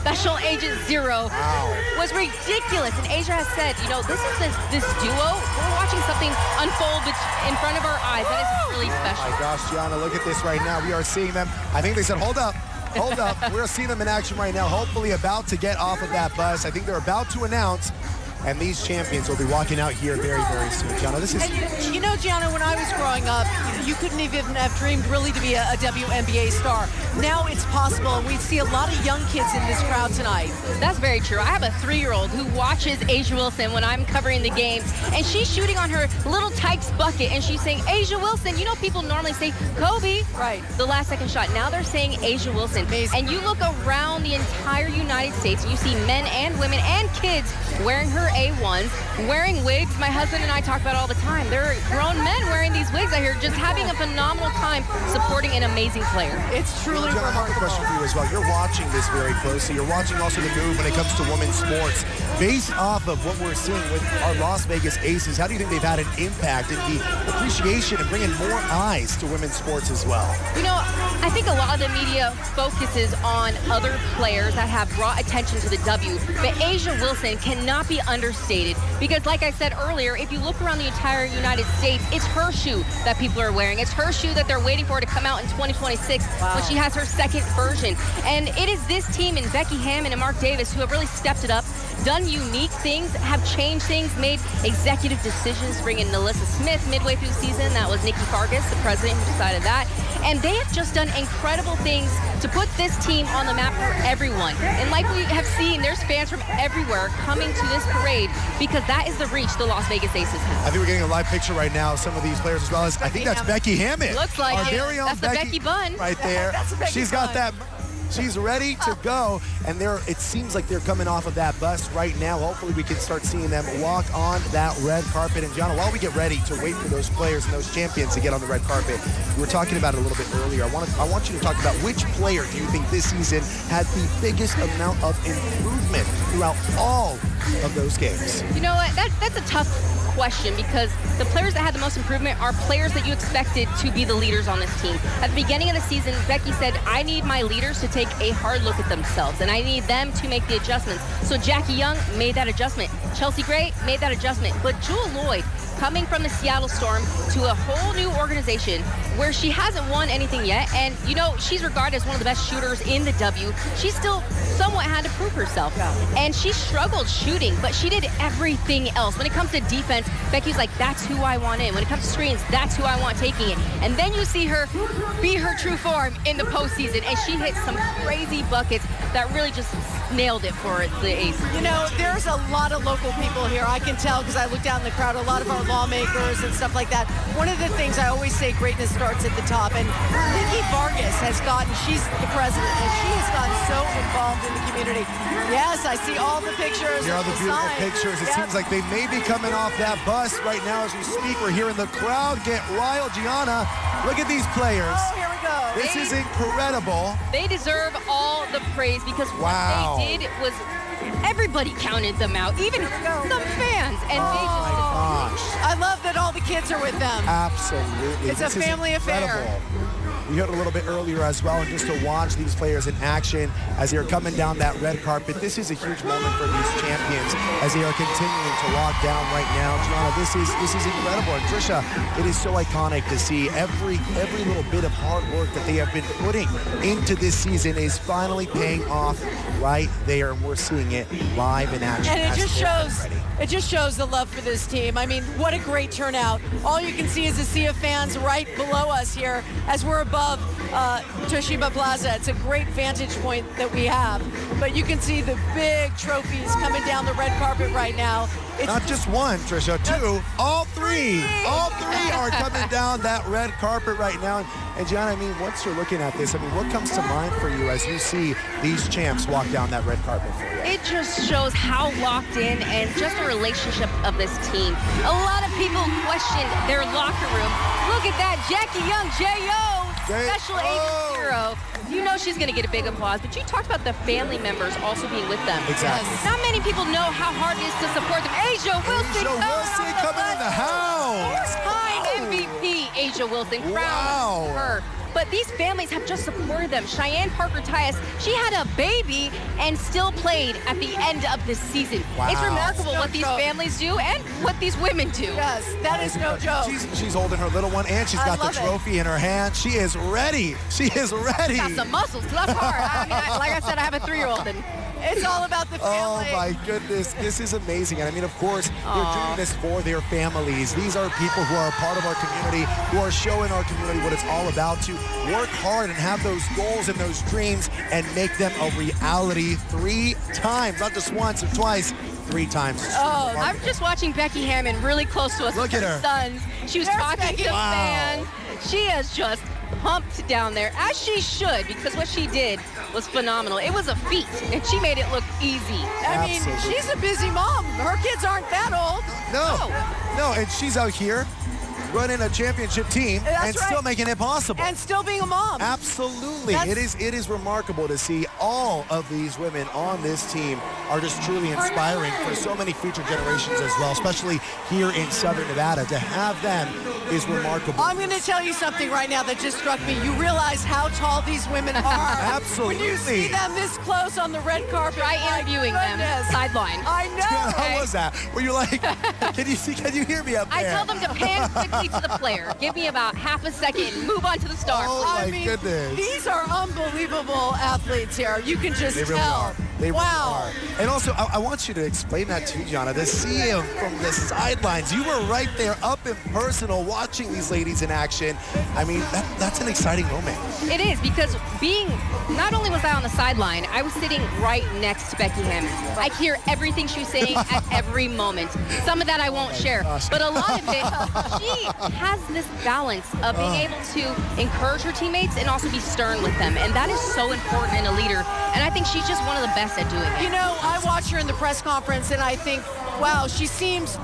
Special Agent Zero was ridiculous. And Asia has said, you know, this duo, we're watching something unfold in front of our eyes. That is really special. Oh my gosh, Gianna, look at this right now. We are seeing them. I think they said, hold up. Hold up. We're seeing them in action right now, hopefully about to get off of that bus. I think they're about to announce, and these champions will be walking out here very, very soon. Gianna, this is huge. You know, Gianna, when I was growing up, you couldn't even have dreamed really to be a WNBA star. Now it's possible, and we see a lot of young kids in this crowd tonight. That's very true. I have a 3-year-old who watches Asia Wilson when I'm covering the games, and she's shooting on her little Tykes bucket, and she's saying, Asia Wilson. You know, people normally say Kobe, right? The last second shot. Now they're saying Asia Wilson. Amazing. And you look around the entire United States, and you see men and women and kids wearing her A1s, wearing wigs. My husband and I talk about it all the time. There are grown men wearing these wigs out here, just having a phenomenal time supporting an amazing player. It's truly John, I have a question for you as well. You're watching this very closely. You're watching also the move when it comes to women's sports. Based off of what we're seeing with our Las Vegas Aces, how do you think they've had an impact in the appreciation and bringing more eyes to women's sports as well? You know, I think a lot of the media focuses on other players that have brought attention to the W, but Asia Wilson cannot be understated because, like I said earlier, if you look around the entire United States, it's her shoe that people are wearing. It's her shoe that they're waiting for to come out in 2026 when she has her second version. And it is this team and Becky Hammon and Mark Davis who have really stepped it up, done unique things, have changed things, made executive decisions, bringing Nalissa Smith midway through the season. That was Nikki Fargas, the president, who decided that. And they have just done incredible things to put this team on the map for everyone. And like we have seen, there's fans from everywhere coming to this parade because that is the reach the Las Vegas Aces have. I think we're getting a live picture right now of some of these players as well as, I think that's Becky Hammon. Looks like our it. very own That's the Becky bun. Right there. That's the Becky She's got bun. that. She's ready to go, and it seems like they're coming off of that bus right now. Hopefully we can start seeing them walk on that red carpet. And Gianna, while we get ready to wait for those players and those champions to get on the red carpet, we were talking about it a little bit earlier. I want you to talk about which player do you think this season had the biggest amount of improvement throughout all of those games? You know what? That's a tough question because the players that had the most improvement are players that you expected to be the leaders on this team. At the beginning of the season, Becky said, I need my leaders to take a hard look at themselves, and I need them to make the adjustments. So Jackie Young made that adjustment. Chelsea Gray made that adjustment. But Jewel Lloyd, coming from the Seattle Storm to a whole new organization where she hasn't won anything yet, and you know, she's regarded as one of the best shooters in the W. She still somewhat had to prove herself. And she struggled shooting, but she did everything else. When it comes to defense, Becky's like, that's who I want in. When it comes to screens, that's who I want taking it. And then you see her be her true form in the postseason, and she hit some crazy buckets that really just nailed it for the Aces. You know, there's a lot of local people here. I can tell because I look down in the crowd, a lot of our lawmakers and stuff like that. One of the things I always say, greatness starts at the top. And Nikki Fargas she's the president, and she has gotten so involved in the community. Yes, I see all the pictures. Here are the beautiful pictures. It seems like they may be coming off that bus right now as we speak. We're hearing the crowd get riled. Gianna, look at these players. Oh, here we go. This is incredible. They deserve all the praise because what they did was everybody counted them out, even some fans, and they just I love that all the kids are with them. Absolutely. It's a family affair. We heard a little bit earlier as well, and just to watch these players in action as they're coming down that red carpet, this is a huge moment for these champions as they are continuing to walk down right now. Gianna, this is incredible. And Trisha, it is so iconic to see every little bit of hard work that they have been putting into this season is finally paying off right there, and we're seeing it live in action. And it just shows the love for this team. I mean, what a great turnout. All you can see is a sea of fans right below us here as we're above Toshiba Plaza. It's a great vantage point that we have. But you can see the big trophies coming down the red carpet right now. It's not just one, Trisha, two, all three. All three are coming down that red carpet right now. And Gianna, I mean, once you're looking at this, I mean, what comes to mind for you as you see these champs walk down that red carpet for you? It just shows how locked in and just the relationship of this team. A lot of people questioned their locker room. Look at that, Jackie Young, J.O., Special Agent Zero. You know she's going to get a big applause, but you talked about the family members also being with them. Exactly. Not many people know how hard it is to support them. Asia Wilson coming in the house. Four-time MVP Asia Wilson. Proud of her. but these families have just supported them. Cheyenne Parker Tyus, she had a baby and still played at the end of this season. Wow. It's remarkable No what these joke. families do and what these women do. Yes, that is no joke. She's holding her little one, and she's I got the love it. trophy in her hand. She is ready. She is ready. Got some muscles, so that's hard. I mean, like I said, I have a 3-year-old, and It's all about the Oh family. my goodness, this is amazing. And I mean, of course, they're doing this for their families. These are people who are a part of our community, who are showing our community what it's all about, to work hard and have those goals and those dreams and make them a reality 3 times, not just once or twice, 3 times. Oh, I'm just watching Becky Hammon really close to us. Look with at her. Sons. She was There's talking Becky. to Wow. fans. She is just pumped down there, as she should, because what she did was phenomenal. It was a feat, and she made it look easy. I mean, Absolutely. she's a busy mom. Her kids aren't that old. No, and she's out here running a championship team That's and right. still making it possible. And still being a mom. Absolutely. That's- It is remarkable to see all of these women on this team are just truly inspiring for so many future generations as well, especially here in Southern Nevada. To have them is remarkable. I'm going to tell you something right now that just struck me. You realize how tall these women are. Absolutely. When you see them this close on the red carpet. Try my interviewing them goodness. sideline. I know. How was that? Were you like, can you hear me up I there? tell them to pan quickly to the player. Give me about half a second and move on to the star. Oh, I my mean, goodness. these are unbelievable athletes here. You can just They really tell. are. They wow. really are. And also, I want you to explain that too, Gianna. To see him from the sidelines. You were right there up and personal watching these ladies in action. I mean, that's an exciting moment. It is, because not only was I on the sideline, I was sitting right next to Becky Hammon. I hear everything she was saying at every moment. Some of that I won't share, gosh. but a lot of it, she has this balance of being able to encourage her teammates and also be stern with them. And that is so important in a leader. And I think she's just one of the best at doing it. You know, I watch her in the press conference and I think, wow, she seems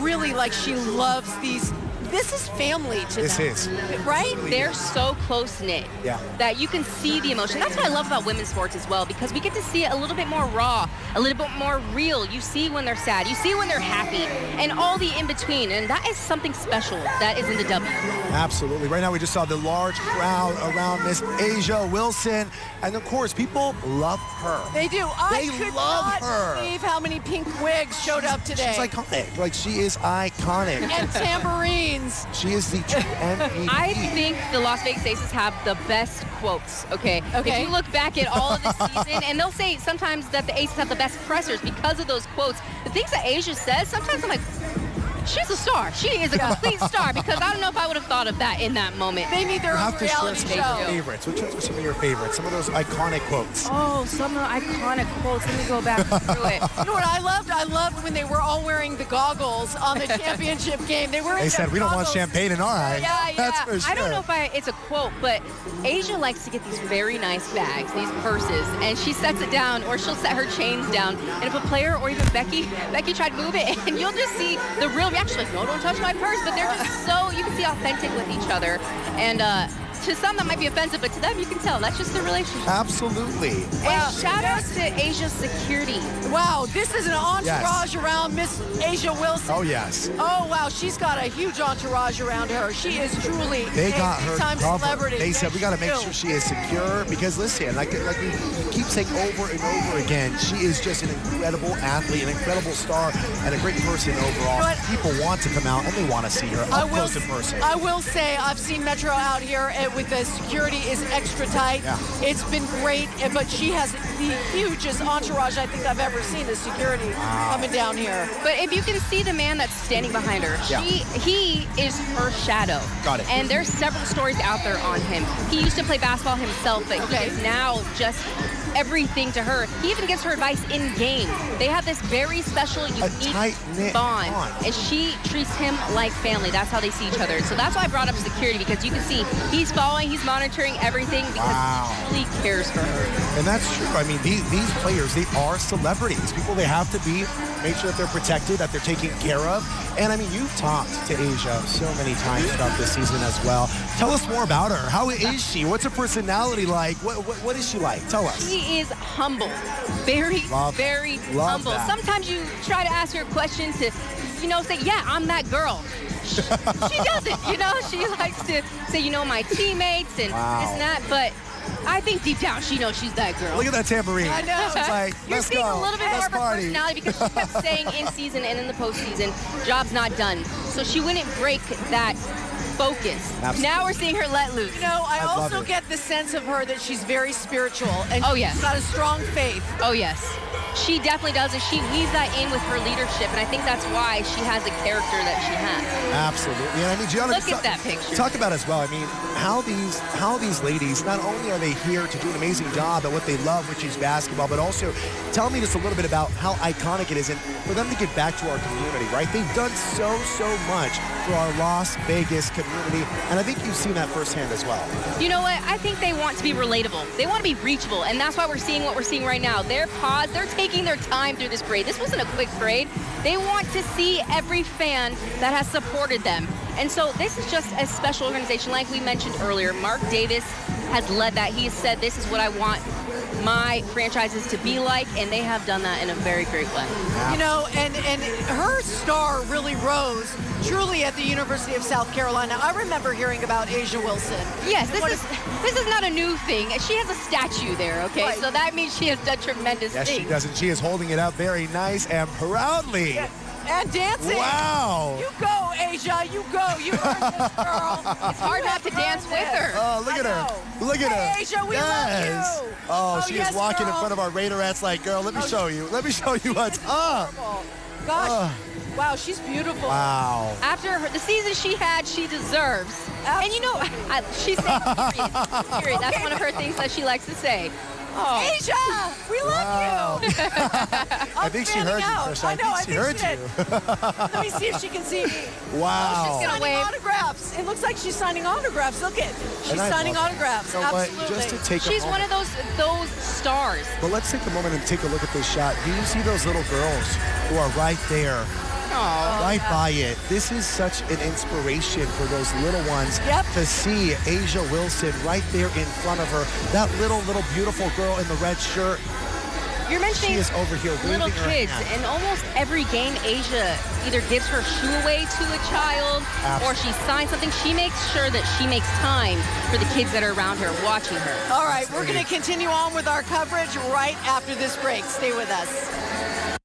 really like she loves these. This is family to This them. is. Right? They're so close-knit Yeah. that you can see the emotion. That's what I love about women's sports as well, because we get to see it a little bit more raw, a little bit more real. You see when they're sad, you see when they're happy, and all the in-between. And that is something special that is in the W. Absolutely. Right now we just saw the large crowd around Miss Asia Wilson. And of course, people love her. They do. I They could love not her. believe how many pink wigs showed up today. She's iconic. Like, she is iconic. And tambourines. She is the true MVP. I think the Las Vegas Aces have the best quotes, okay? Okay. If you look back at all of the season, and they'll say sometimes that the Aces have the best pressers because of those quotes. The things that Asia says, sometimes I'm like, she's a star. She is a complete star, because I don't know if I would have thought of that in that moment. They need their You own have to share reality some of your show. favorites. Which ones are some of your favorites? Some of those iconic quotes. Oh, some of the iconic quotes. Let me go back through it. You know what I loved? I loved when they were all wearing the goggles on the championship game. They were in They said, their we don't want goggles. champagne in our eyes. Yeah. That's for sure. I don't know if it's a quote, but Asia likes to get these very nice bags, these purses, and she sets it down, or she'll set her chains down. And if a player or even Becky tried to move it, and you'll just see the real reaction, like, no, don't touch my purse. But they're just so, you can see authentic with each other. And to some that might be offensive, but to them you can tell that's just their relationship. Absolutely. And shout out to Asia's security. Wow, this is an entourage around Miss Asia Wilson. Oh, yes. Oh, wow, she's got a huge entourage around her. She is truly They a got her big-time covered. celebrity. They said, we got to make do. sure she is secure, because listen, like we keep saying over and over again, she is just an incredible athlete, an incredible star, and a great person overall. You know what? People want to come out and they want to see her up close in person. I will say I've seen Metro out here with the security is extra tight. Yeah. It's been great, but she has the hugest entourage I think I've ever seen as security coming down here. But if you can see the man that's standing behind her, Yeah. he is her shadow. Got it. And there's several stories out there on him. He used to play basketball himself, but Okay. he is now just everything to her. He even gives her advice in game. They have this very special, unique tight-knit bond, bond. and she treats him like family. That's how they see each other. So that's why I brought up security, because you can see he's following, he's monitoring everything, because Wow. he truly cares for her. And that's true. I mean, these players, they are celebrities. People they have to make sure that they're protected, that they're taken care of. And I mean, you've talked to Asia so many times throughout this season as well. Tell us more about her. How is she? What's her personality like? What is she like? Tell us. She is humble, very Love humble. that. Sometimes you try to ask her a question to, say, yeah, I'm that girl. She doesn't, you know. She likes to say, you know, my teammates and this and that, but I think deep down she knows she's that girl. Look at that tambourine. I know. It's like, You're let's seeing go. a little bit more Let's of her party. personality because she kept saying in season and in the postseason, job's not done. So she wouldn't break that focus. Absolutely. Now we're seeing her let loose. You know, I love also it. get the sense of her that she's very spiritual and Oh, yes. she's got a strong faith. Oh, yes. She definitely does, and she weaves that in with her leadership, and I think that's why she has the character that she has. Absolutely. And I mean, Gianna, Look at that picture. Talk about as well. I mean, how these ladies, not only are they here to do an amazing job at what they love, which is basketball, but also tell me just a little bit about how iconic it is and for them to give back to our community, right? They've done so much for our Las Vegas community, and I think you've seen that firsthand as well. You know what? I think they want to be relatable. They want to be reachable, and that's why we're seeing what we're seeing right now. They're taking their time through this parade. This wasn't a quick parade. They want to see every fan that has supported them. And so this is just a special organization. Like we mentioned earlier, Mark Davis has led that. He has said, this is what I want my franchises to be like, and they have done that in a very great way. You know, and her star really rose truly at the University of South Carolina. I remember hearing about Asia Wilson. Yes, this is not a new thing. She has a statue there, okay? Right. So that means she has done tremendous Yes, things. she does, and she is holding it up very nice and proudly. Yeah. And dancing. Wow. You go, Asia. You go. You earned this, girl. It's hard not to dance with her. Oh, look at her. Look at her. Hey, Asia, we love you. Oh, she yes, is walking girl. in front of our Raiderettes like, girl, let me show you. Let me show you what's up. Gosh. Wow, she's beautiful. Wow. After the season she had, she deserves. Absolutely. And you know, she said period. That's one of her things that she likes to say. Oh. Asia, we love you. I think she heard you, Trisha. I think she heard you. Let me see if she can see me. Wow. She's gonna signing wave. autographs. It looks like she's signing autographs. Look it. She's And I signing love it. autographs. You know what? Absolutely. Just to take She's a one moment. of those stars. But let's take a moment and take a look at this shot. Do you see those little girls who are right there? Right by it. This is such an inspiration for those little ones to see Asia Wilson right there in front of her. That little beautiful girl in the red shirt. You're mentioning She is over here little waving her kids, hand. and almost every game, Asia either gives her shoe away to a child or she signs something. She makes sure that she makes time for the kids that are around her, watching her. All right, we're going to continue on with our coverage right after this break. Stay with us.